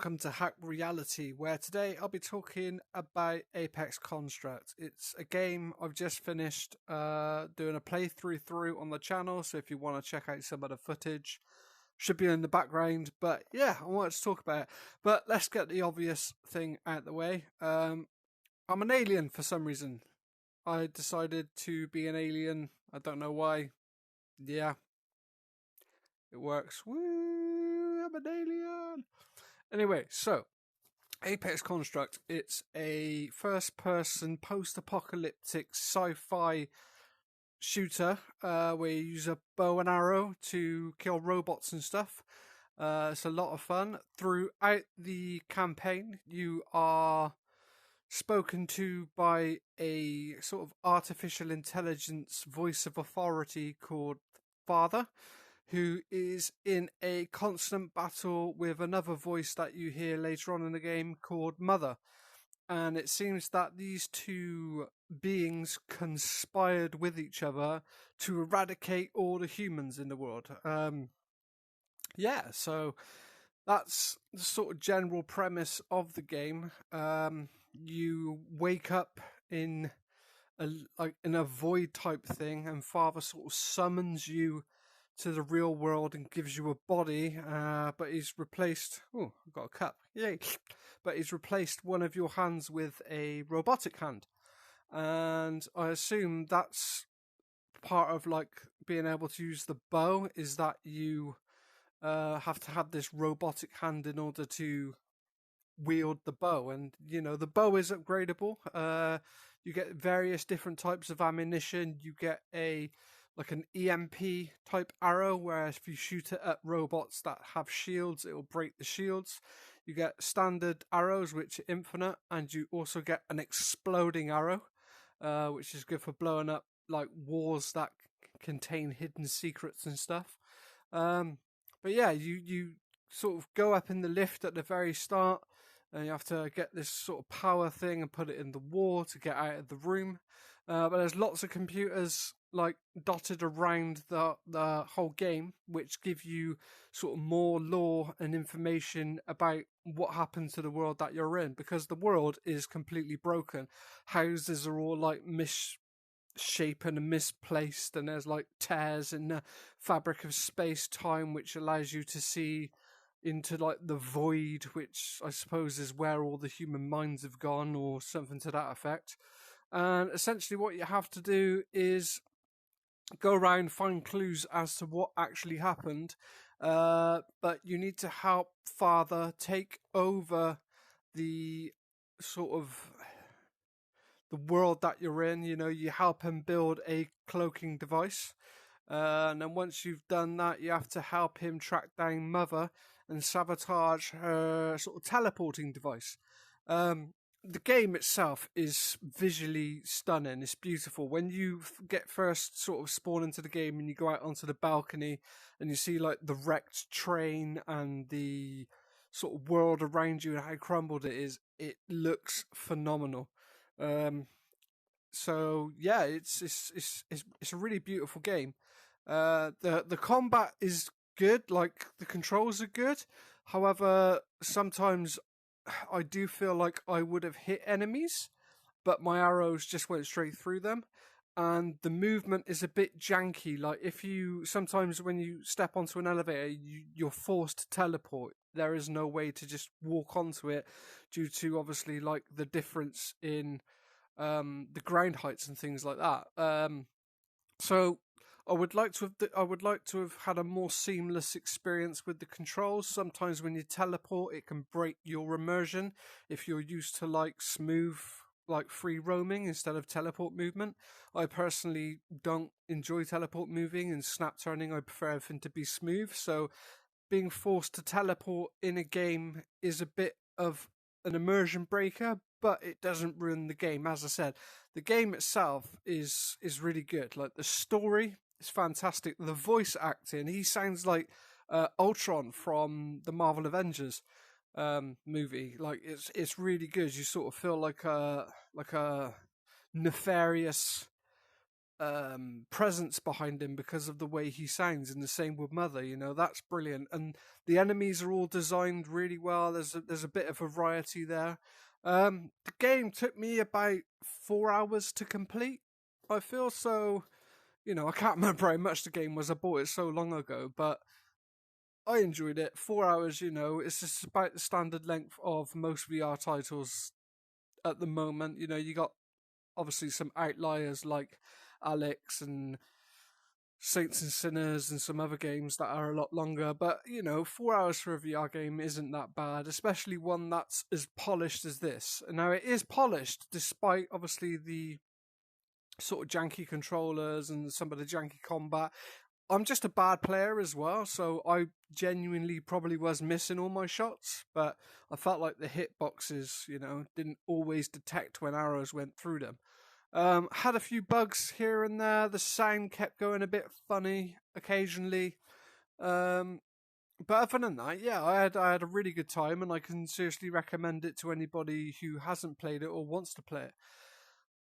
welcome to Hack Reality, where today I'll be talking about Apex Construct. It's a game I've just finished doing a playthrough through on the channel, so if you want to check out some of the footage, should be in the background. But yeah, I wanted to talk about it. But let's get the obvious thing out of the way. I'm an alien for some reason. I decided to be an alien. I don't know why. Yeah, it works. Woo! I'm an alien. Anyway, so Apex Construct, it's a first-person post-apocalyptic sci-fi shooter where you use a bow and arrow to kill robots and stuff. It's a lot of fun. Throughout the campaign, you are spoken to by a sort of artificial intelligence voice of authority called Father, who is in a constant battle with another voice that you hear later on in the game called Mother. And it seems that these two beings conspired with each other to eradicate all the humans in the world. So that's the sort of general premise of the game. You wake up in a void type thing, and Father sort of summons you to the real world and gives you a body, but he's replaced... Oh, I've got a cup. Yay! But he's replaced one of your hands with a robotic hand. And I assume that's part of, being able to use the bow, is that you have to have this robotic hand in order to wield the bow. And, the bow is upgradable. You get various different types of ammunition. You get an EMP type arrow, where if you shoot it at robots that have shields, it will break the shields. You get standard arrows, which are infinite, and you also get an exploding arrow, which is good for blowing up walls that contain hidden secrets and stuff. But yeah, you sort of go up in the lift at the very start, and you have to get this sort of power thing and put it in the wall to get out of the room. But there's lots of computers dotted around the whole game, which give you sort of more lore and information about what happens to the world that you're in, because the world is completely broken. Houses are all misshapen and misplaced, and there's tears in the fabric of space-time, which allows you to see into the void, which I suppose is where all the human minds have gone, or something to that effect. And essentially what you have to do is go around, find clues as to what actually happened, but you need to help Father take over the sort of the world that you're in. You help him build a cloaking device, and then once you've done that, you have to help him track down Mother and sabotage her sort of teleporting device. The game itself is visually stunning. It's beautiful. When you get first sort of spawn into the game and you go out onto the balcony and you see the wrecked train and the sort of world around you and how crumbled it is, it looks phenomenal. So yeah, it's a really beautiful game. The combat is good. The controls are good. However, sometimes I do feel like I would have hit enemies, but my arrows just went straight through them. And the movement is a bit janky. Sometimes when you step onto an elevator, you're forced to teleport. There is no way to just walk onto it due to obviously the difference in the ground heights and things like that. So I would like to have had a more seamless experience with the controls. Sometimes when you teleport, it can break your immersion if you're used to smooth free roaming instead of teleport movement. I personally don't enjoy teleport moving and snap turning. I prefer everything to be smooth. So being forced to teleport in a game is a bit of an immersion breaker, but it doesn't ruin the game. As I said, the game itself is really good. The story is fantastic. The voice acting, he sounds like Ultron from the Marvel Avengers movie. It's really good. You sort of feel like a nefarious presence behind him because of the way he sounds, and the same with Mother. That's brilliant, and the enemies are all designed really well. There's a bit of variety there. The game took me about 4 hours to complete. I feel so. I can't remember how much the game was. I bought it so long ago, but I enjoyed it. 4 hours, it's just about the standard length of most VR titles at the moment. You got obviously some outliers like Alex and Saints and Sinners and some other games that are a lot longer. But 4 hours for a VR game isn't that bad, especially one that's as polished as this. And now it is polished, despite obviously the sort of janky controllers and some of the janky combat. I'm just a bad player as well, so I genuinely probably was missing all my shots, but I felt like the hitboxes, didn't always detect when arrows went through them. Had a few bugs here and there. The sound kept going a bit funny occasionally. But other than that, yeah, I had a really good time, and I can seriously recommend it to anybody who hasn't played it or wants to play it.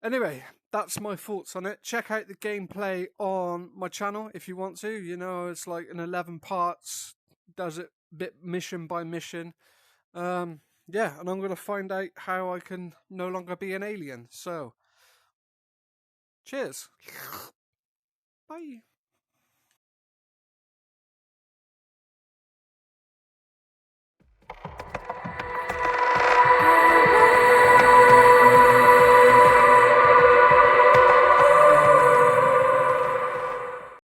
Anyway, that's my thoughts on it. Check out the gameplay on my channel if you want to. It's like an 11 parts, does it bit mission by mission. Yeah, and I'm going to find out how I can no longer be an alien. So, cheers. Bye.